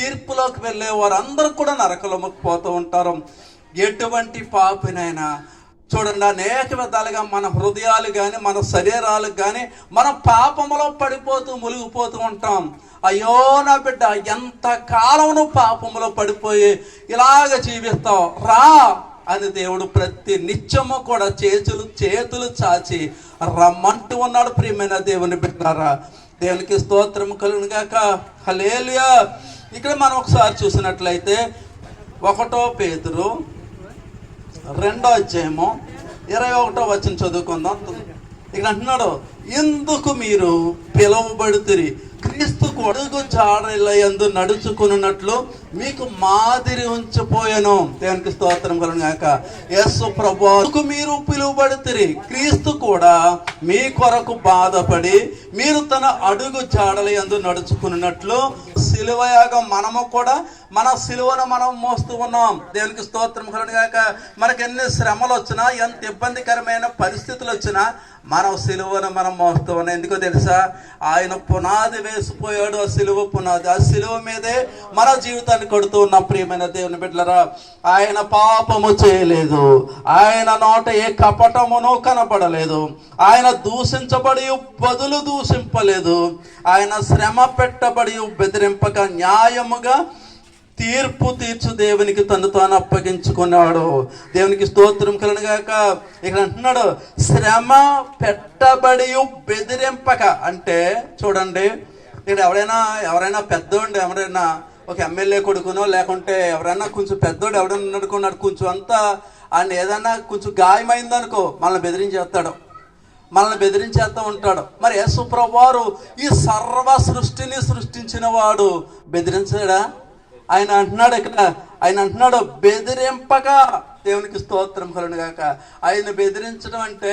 తీర్పులోకి వెళ్ళే వారందరూ కూడా నరకలోకి పోతూ ఉంటారు. ఎటువంటి పాపినైనా చూడండి, అనేక విధాలుగా మన హృదయాలు కానీ మన శరీరాలు కానీ మన పాపములో పడిపోతూ మునిగిపోతూ ఉంటాం. అయ్యో నా బిడ్డ, ఎంత కాలం నువ్వు పాపములో పడిపోయి ఇలాగ జీవిస్తావు, రా అని దేవుడు ప్రతి నిత్యము కూడా చేతులు చాచి రమ్మంటూ ఉన్నాడు. ప్రియమైన దేవుని బిడ్డారా, దేవునికి స్తోత్రం కలుగును గాక. హల్లెలూయా. ఇక్కడ మనం ఒకసారి చూసినట్లయితే 1 పేతురు 2:21 చదువుకుందాం. ఇక్కడ అంటున్నాడు, ఎందుకు మీరు పిలువబడుతురి, క్రీస్తుకు అడుగు జాడలయందు నడుచుకున్నట్లు మీకు మాదిరి ఉంచిపోయాను. దేవునికి స్తోత్రం కలుగును గాక. యేసు ప్రభువుకు మీరు పిలువబడుతురి, క్రీస్తు కూడా మీ కొరకు బాధపడి మీరు తన అడుగు జాడలయందు నడుచుకున్నట్లు సిలువయాగం మనము కూడా మన సిలువను మనం మోస్తూ ఉన్నాం. దేవునికి స్తోత్రం కలుగును గాక. మనకి ఎన్ని శ్రమలు వచ్చినా, ఎంత ఇబ్బందికరమైన పరిస్థితులు వచ్చినా మనం సిలువను మనం మోస్తూ ఉన్నాం. ఎందుకో తెలుసా? ఆయన పునాది వేసిపోయాడు. ఆ సిలువ పునాది, ఆ సిలువ మీదే మన జీవితాన్ని కొడుతూ ఉన్నాం. ప్రియమైన దేవుని బిడ్డలారా, ఆయన పాపము చేయలేదు, ఆయన నోట ఏ కపటమును కనపడలేదు, ఆయన దూషించబడి బదులు దూషింపలేదు, ఆయన శ్రమ పెట్టబడి బెదిరింపక న్యాయముగా తీర్పు తీర్చు దేవునికి తను తాను అప్పగించుకున్నాడు. దేవునికి స్తోత్రం కలుగును గాక. ఇక్కడ అంటున్నాడు, శ్రమ పెట్టబడి బెదిరింపక. అంటే చూడండి, ఇక్కడ ఎవరైనా పెద్దోండి, ఎవరైనా ఒక ఎమ్మెల్యే కొడుకునో లేకుంటే ఎవరైనా కొంచెం పెద్దోడు ఎవడైనా అనుకున్నాడు, కొంచెం అంతా ఆయన ఏదైనా కొంచెం గాయమైందనుకో మనల్ని బెదిరించేస్తూ ఉంటాడు. మరి యేసు ప్రభువారు ఈ సర్వ సృష్టిని సృష్టించిన వాడు బెదిరించాడా? ఆయన అంటున్నాడు బెదిరింపగా. దేవునికి స్తోత్రం కలుగును గాక. ఆయన బెదిరించడం అంటే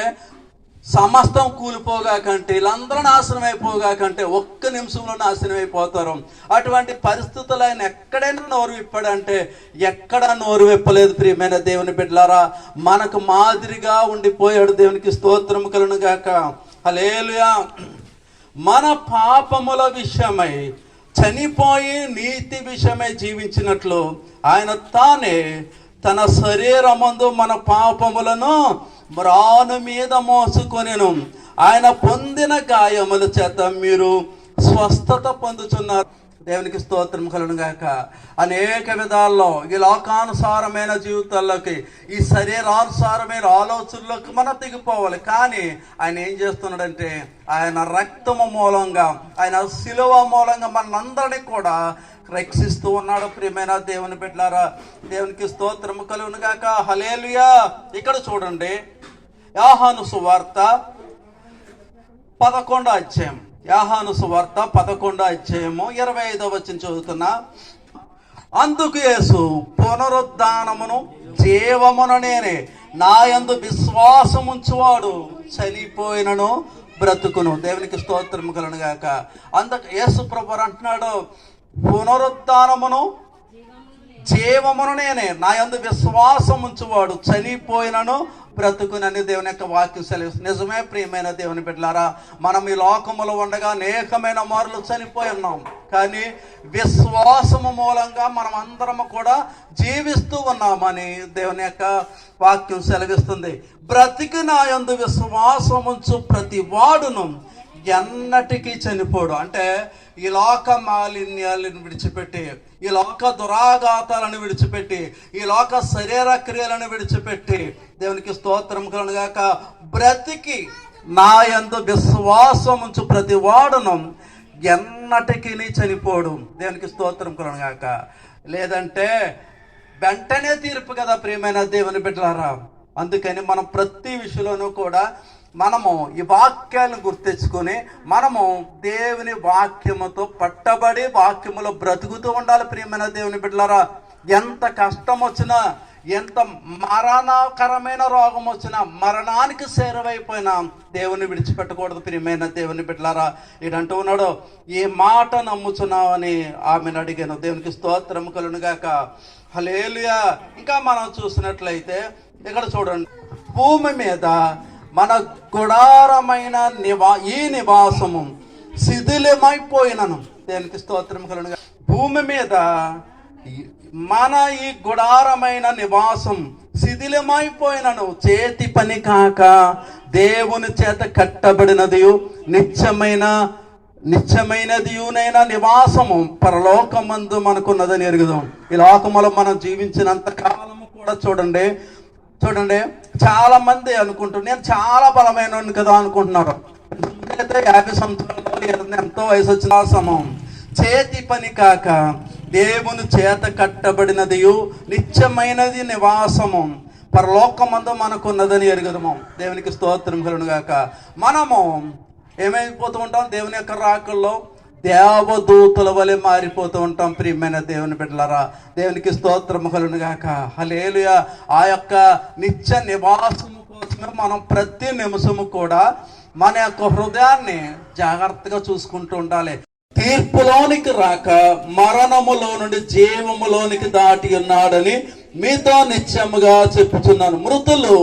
సమస్తం కూలిపోగాకంటే, వీళ్ళందరూ నాశనం అయిపోగాకంటే ఒక్క నిమిషంలో నాశనం అయిపోతారు. అటువంటి పరిస్థితులు ఆయన ఎక్కడైనా నోరు విప్పాడంటే ఎక్కడా నోరు విప్పలేదు. ప్రియమైన దేవుని బిడ్డలారా, మనకు మాదిరిగా ఉండిపోయాడు. దేవునికి స్తోత్రం కలుగును గాక. హల్లెలూయా. మన పాపముల విషయమై చనిపోయి నీతి విషయమై జీవించినట్లు ఆయన తానే తన శరీరమందు మన పాపములను మ్రాను మీద మోసుకొనెను. ఆయన పొందిన గాయముల చేత మీరు స్వస్థత పొందుతున్నారు. దేవునికి స్తోత్రం కలుగును గాక. అనేక విధాల్లో ఈ లోకానుసారమైన జీవితాల్లోకి, ఈ శరీరానుసారమైన ఆలోచనలోకి మనం దిగిపోవాలి. కానీ ఆయన ఏం చేస్తున్నాడంటే, ఆయన రక్తము మూలంగా, ఆయన శిలువ మూలంగా మనందరినీ కూడా రక్షిస్తూ ఉన్నాడు. ప్రియమైన దేవుని బిడ్డలారా, దేవునికి స్తోత్రం కలుగును గాక. హల్లెలూయా. ఇక్కడ చూడండి, యోహాను సువార్త 11వ అధ్యాయం, యోహాను సువార్త 11వ అధ్యాయము 25 చదువుతున్నా. అందుకు యేసు, పునరుద్ధానమును జీవమును నేనే, నా యందు విశ్వాసముంచువాడు చనిపోయినను బ్రతుకును. దేవునికి స్తోత్రం కలుగును గాక. అందుకు యేసు ప్రభువు అంటున్నాడు, పునరుద్ధానమును జీవమును నేనే, నా యందు విశ్వాసం ఉంచువాడు చనిపోయినను బ్రతుకునని దేవుని యొక్క వాక్యం సెలవిస్తుంది. నిజమే ప్రియమైన దేవుని బిడ్డలారా, మనం ఈ లోకములో ఉండగా అనేకమైన మార్లు చనిపోయి ఉన్నాం. కానీ విశ్వాసము మూలంగా మనం అందరము కూడా జీవిస్తూ ఉన్నామని దేవుని యొక్క వాక్యం సెలవిస్తుంది. బ్రతికి నా యందు విశ్వాసం ఉంచు ప్రతి వాడును ఎన్నటికీ చనిపోడు. అంటే ఈ లోక మాలిన్యాలను విడిచిపెట్టి, ఈ లోక దురాఘాతాలను విడిచిపెట్టి, ఈ లోక శరీర క్రియలను విడిచిపెట్టి, దేవునికి స్తోత్రం కలుగును గాక, బ్రతికి నా యందు విశ్వాసం ఉంచు ప్రతి వాడును ఎన్నటికీ చనిపోడు. దేవునికి స్తోత్రం కలుగును గాక. లేదంటే వెంటనే తీర్పు కదా ప్రియమైన దేవుని బిడ్డలారా. అందుకని మనం ప్రతి విషయంలోనూ కూడా మనము ఈ వాక్యాలను గుర్తించుకొని మనము దేవుని వాక్యముతో పట్టబడి వాక్యములో బ్రతుకుతూ ఉండాలి. ప్రియమైన దేవుని బిడ్డలారా, ఎంత కష్టం వచ్చినా, ఎంత మరణకరమైన రోగం వచ్చినా, మరణానికి చేరువైపోయినా దేవుని విడిచిపెట్టకూడదు. ప్రియమైన దేవుని బిడ్డలారా, ఇదంటూ ఉన్నాడు, ఈ మాట నమ్ముచున్నావని ఆమెను అడిగాను. దేవునికి స్తోత్రం కలుగును గాక. హల్లెలూయా. ఇంకా మనం చూసినట్లయితే ఇక్కడ చూడండి, భూమి మీద మన గుడారమైన ఈ నివాసము శిథిలమైపోయినను. దేవునికి స్తోత్రం కలుగును గాక. భూమి మీద మన ఈ గుడారమైన నివాసం శిథిలమైపోయినను చేతి పని కాక దేవుని చేత కట్టబడినది నిత్యమైనదియునైన నివాసము పరలోకమందు మనకున్నదని ఎరుగుదాం. ఈ లోకములో మనం జీవించినంత కాలము కూడా చూడండి చాలా మంది అనుకుంటారు నేను చాలా బలమైన కదా అనుకుంటున్నారు. అయితే 50 సంవత్సరాలు ఎంతో వయసు వచ్చిన సమం చేతి పని కాక దేవుని చేత కట్టబడినదియు నిత్యమైనది నివాసము పరలోకమందు మనకున్నదని ఎరుగుదము. దేవునికి స్తోత్రం కలుగును గాక. మనము ఏమైపోతూ ఉంటాం? దేవుని యొక్క రాకల్లో దేవదూతల వలె మారిపోతూ ఉంటాం. ప్రియమైన దేవుని బిడ్డలారా, దేవునికి స్తోత్రం కలుగును గాక. హల్లెలూయా. ఆ యొక్క నిత్య నివాసము కోసమే మనం ప్రతి నిమిషము కూడా మన యొక్క హృదయాన్ని జాగ్రత్తగా చూసుకుంటూ ఉండాలి. తీర్పులోనికి రాక మరణములో నుండి జీవములోనికి దాటి ఉన్నాడని మీతో నిత్యముగా చెప్పుచున్నాను. మృతులు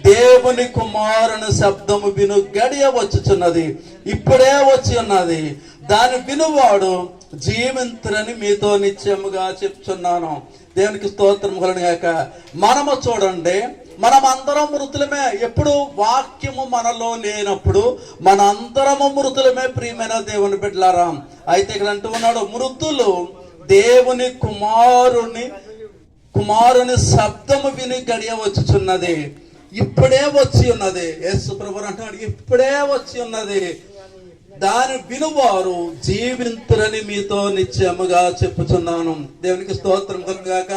దేవుని కుమారుని శబ్దము విను గడియ వచ్చుచున్నది, ఇప్పుడే వచ్చి ఉన్నది. దాని వినువాడు జీవింతురని మీతో నిత్యముగా చెప్తున్నాను. దేవునికి స్తోత్రం కలుగును గాక. మనము చూడండి, మనమందరం మృతులమే. ఎప్పుడు వాక్యము మనలో లేనప్పుడు మనందరము మృతులమే. ప్రియమైన దేవుని బిడ్డలారా, అయితే ఇక్కడ అంటూ ఉన్నాడు, మృతులు దేవుని కుమారుని శబ్దము విని గడియ వచ్చుచున్నది, ఇప్పుడే వచ్చి ఉన్నది. యేసు ప్రభువు అంటున్నాడు, ఇప్పుడే వచ్చి ఉన్నది. దాని వినువారు జీవింతురని మీతో నిత్యముగా చెప్పుచున్నాను. దేవునికి స్తోత్రం కలుగును గాక.